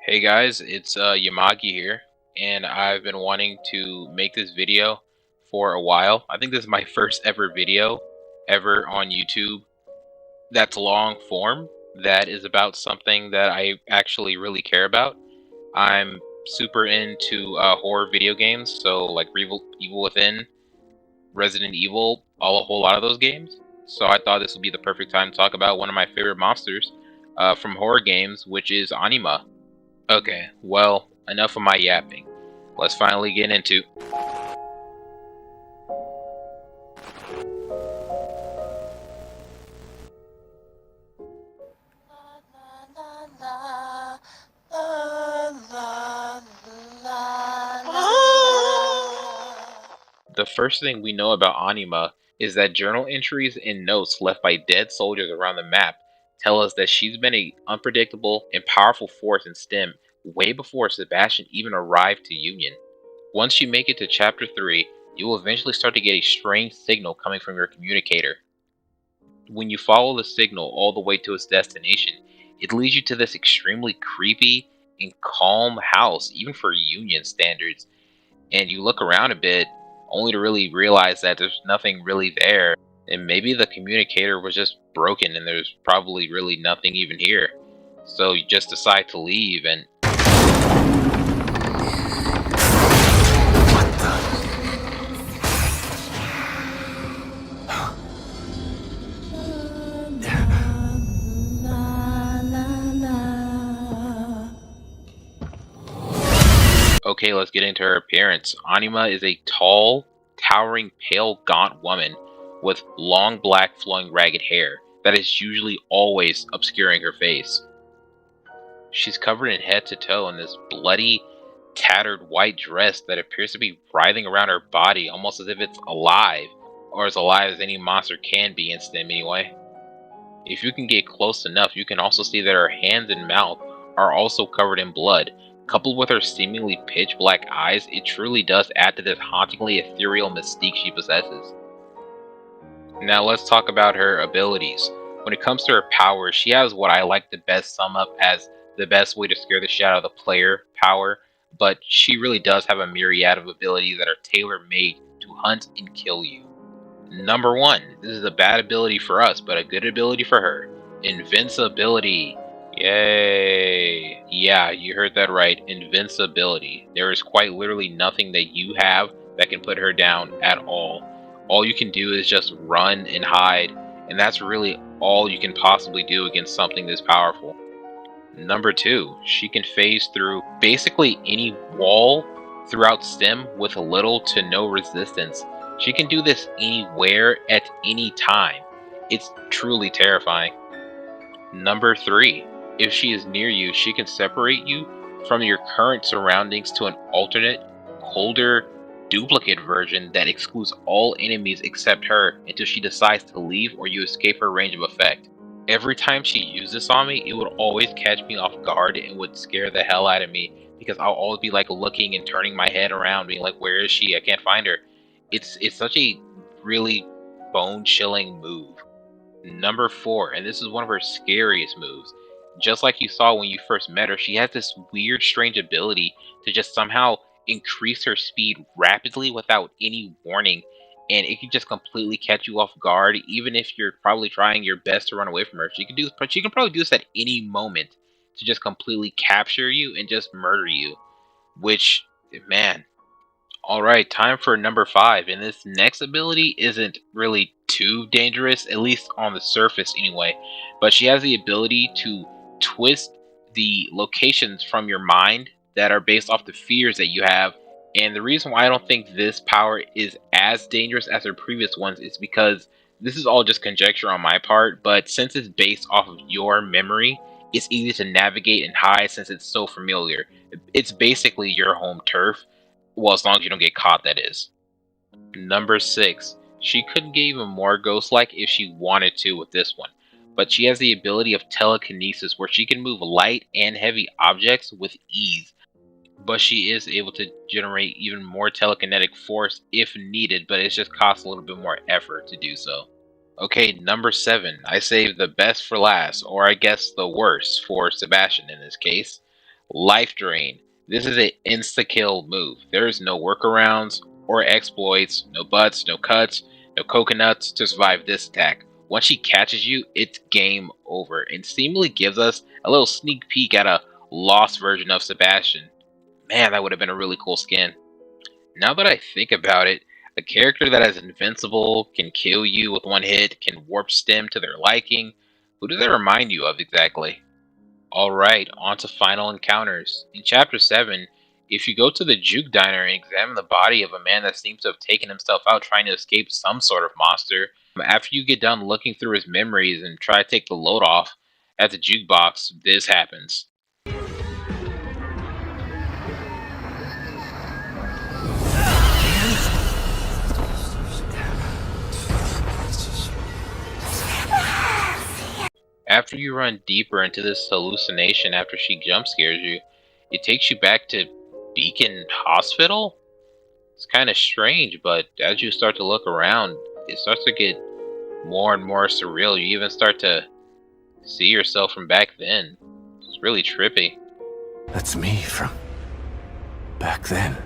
Hey guys, it's Yamagi here, and I've been wanting to make this video for a while. I think this is my first ever video ever on YouTube that's long form, that is about something that I actually really care about. I'm super into horror video games, so like Evil Within, Resident Evil, a whole lot of those games. So I thought this would be the perfect time to talk about one of my favorite monsters from horror games, which is Anima. Okay, well, enough of my yapping. Let's finally get into. The first thing we know about Anima is that journal entries and notes left by dead soldiers around the map tell us that she's been an unpredictable and powerful force in STEM way before Sebastian even arrived to Union. Once you make it to Chapter 3, you will eventually start to get a strange signal coming from your communicator. When you follow the signal all the way to its destination, it leads you to this extremely creepy and calm house, even for Union standards. And you look around a bit, only to really realize that there's nothing really there. And maybe the communicator was just broken and there's probably really nothing even here. So you just decide to leave and okay, let's get into her appearance. Anima is a tall, towering, pale, gaunt woman with long black flowing ragged hair that is usually always obscuring her face. She's covered in head to toe in this bloody, tattered white dress that appears to be writhing around her body almost as if it's alive, or as alive as any monster can be in STEM anyway. If you can get close enough, you can also see that her hands and mouth are also covered in blood. Coupled with her seemingly pitch black eyes, it truly does add to this hauntingly ethereal mystique she possesses. Now let's talk about her abilities. When it comes to her powers, she has what I like to best sum up as the best way to scare the shit out of the player power, but she really does have a myriad of abilities that are tailor-made to hunt and kill you. Number 1, this is a bad ability for us, but a good ability for her. Invincibility. Yay. Yeah, you heard that right. Invincibility. There is quite literally nothing that you have that can put her down at all. All you can do is just run and hide, and that's really all you can possibly do against something this powerful. Number 2, she can phase through basically any wall throughout STEM with little to no resistance. She can do this anywhere at any time. It's truly terrifying. Number 3, if she is near you, she can separate you from your current surroundings to an alternate, colder, duplicate version that excludes all enemies except her until she decides to leave or you escape her range of effect. Every time she used this on me, it would always catch me off guard and would scare the hell out of me because I'll always be like looking and turning my head around, being like, "Where is she? I can't find her." It's such a really bone-chilling move. Number 4, and this is one of her scariest moves. Just like you saw when you first met her, she has this weird, strange ability to just somehow increase her speed rapidly without any warning, and it can just completely catch you off guard, even if you're probably trying your best to run away from her. She can probably do this at any moment to just completely capture you and just murder you. Which, man, alright, time for number 5, and this next ability isn't really too dangerous, at least on the surface anyway, but she has the ability to twist the locations from your mind that are based off the fears that you have, and the reason why I don't think this power is as dangerous as her previous ones is because this is all just conjecture on my part, but since it's based off of your memory, it's easy to navigate and hide since it's so familiar. It's basically your home turf. Well, as long as you don't get caught, that is. Number 6. She could get even more ghost-like if she wanted to with this one, but she has the ability of telekinesis where she can move light and heavy objects with ease. But she is able to generate even more telekinetic force if needed, but it just costs a little bit more effort to do so. Okay, number 7. I saved the best for last, or I guess the worst for Sebastian in this case. Life Drain. This is an insta-kill move. There is no workarounds or exploits, no butts, no cuts, no coconuts to survive this attack. Once she catches you, it's game over, and seemingly gives us a little sneak peek at a lost version of Sebastian. Man, that would have been a really cool skin. Now that I think about it, a character that is invincible, can kill you with one hit, can warp stem to their liking, who does that remind you of exactly? Alright, on to final encounters. In Chapter 7, if you go to the Juke Diner and examine the body of a man that seems to have taken himself out trying to escape some sort of monster, after you get done looking through his memories and try to take the load off at the jukebox, this happens. After you run deeper into this hallucination after she jump scares you, it takes you back to Beacon Hospital? It's kind of strange, but as you start to look around, it starts to get more and more surreal. You even start to see yourself from back then. It's really trippy. That's me from back then.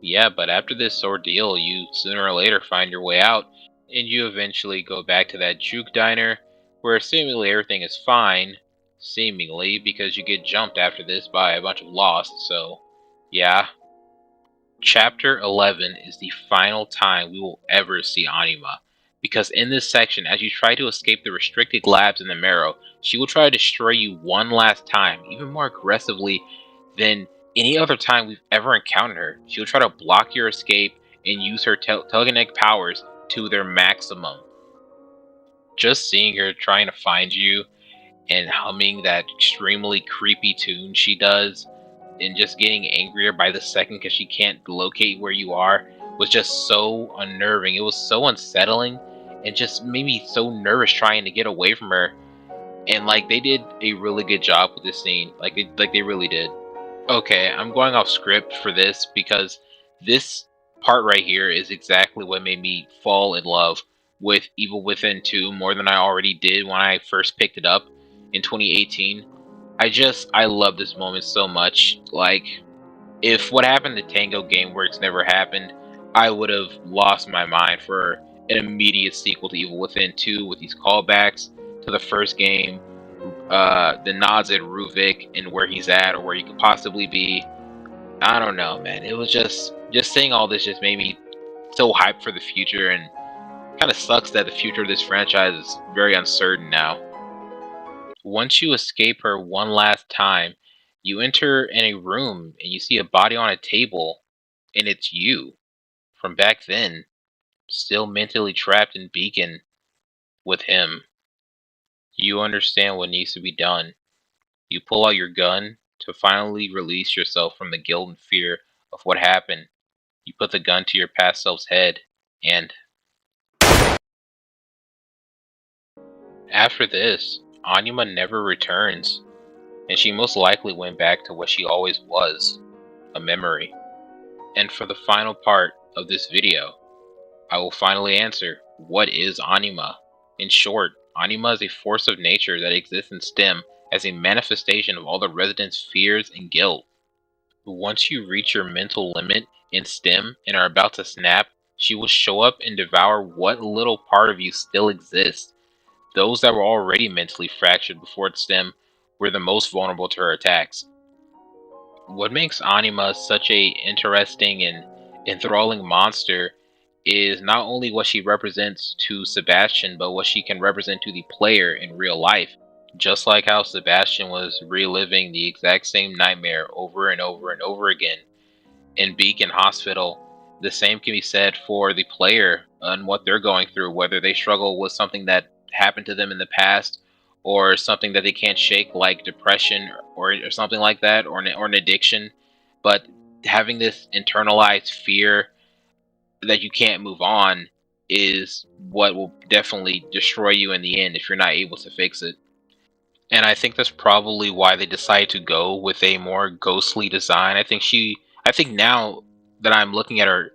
Yeah, but after this ordeal, you sooner or later find your way out, and you eventually go back to that Juke Diner, where seemingly everything is fine. Seemingly, because you get jumped after this by a bunch of Lost, so yeah. Chapter 11 is the final time we will ever see Anima, because in this section, as you try to escape the restricted labs in the Marrow, she will try to destroy you one last time, even more aggressively than any other time we've ever encountered her. She'll try to block your escape and use her telekinetic powers to their maximum. Just seeing her trying to find you and humming that extremely creepy tune she does, and just getting angrier by the second because she can't locate where you are, was just so unnerving. It was so unsettling and just made me so nervous trying to get away from her. And like, they did a really good job with this scene. Like they really did. Okay, I'm going off script for this because this part right here is exactly what made me fall in love with Evil Within 2 more than I already did when I first picked it up in 2018. I love this moment so much. Like, if what happened to Tango Gameworks never happened, I would have lost my mind for an immediate sequel to Evil Within 2 with these callbacks to the first game, the nods at Ruvik and where he's at or where he could possibly be. I don't know, man. It was just saying all this just made me so hyped for the future, and kind of sucks that the future of this franchise is very uncertain now. Once you escape her one last time, you enter in a room and you see a body on a table, and it's you from back then, still mentally trapped in Beacon with him. You understand what needs to be done. You pull out your gun to finally release yourself from the guilt and fear of what happened. You put the gun to your past self's head, and after this, Anima never returns, and she most likely went back to what she always was, a memory. And for the final part of this video, I will finally answer, what is Anima? In short, Anima is a force of nature that exists in STEM as a manifestation of all the residents' fears and guilt. Once you reach your mental limit in STEM and are about to snap, she will show up and devour what little part of you still exists. Those that were already mentally fractured before STEM were the most vulnerable to her attacks. What makes Anima such a interesting and enthralling monster is not only what she represents to Sebastian, but what she can represent to the player in real life. Just like how Sebastian was reliving the exact same nightmare over and over and over again in Beacon Hospital, the same can be said for the player and what they're going through, whether they struggle with something that happened to them in the past or something that they can't shake like depression or something like that, or an addiction. But having this internalized fear that you can't move on is what will definitely destroy you in the end if you're not able to fix it. And I think that's probably why they decided to go with a more ghostly design. I think she I think now that I'm looking at her,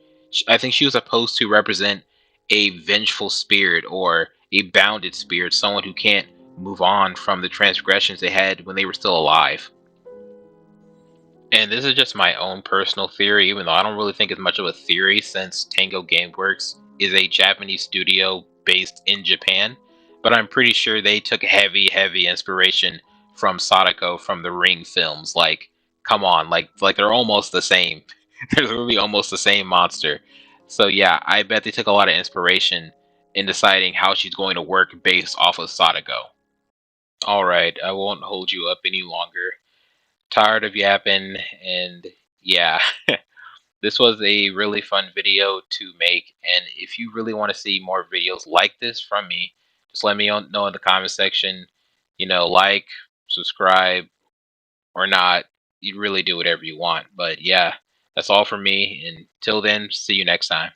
I think she was supposed to represent a vengeful spirit or a bounded spirit, someone who can't move on from the transgressions they had when they were still alive. And this is just my own personal theory, even though I don't really think it's much of a theory since Tango Gameworks is a Japanese studio based in Japan. But I'm pretty sure they took heavy inspiration from Sadako from the Ring films. Like, come on, like they're almost the same. They're really almost the same monster. So yeah, I bet they took a lot of inspiration in deciding how she's going to work based off of Sadako. Alright, I won't hold you up any longer. Tired of yapping, and yeah, this was a really fun video to make. And if you really want to see more videos like this from me, just let me know in the comment section. Like, subscribe, or not. You really do whatever you want. But yeah, that's all for me. And till then, see you next time.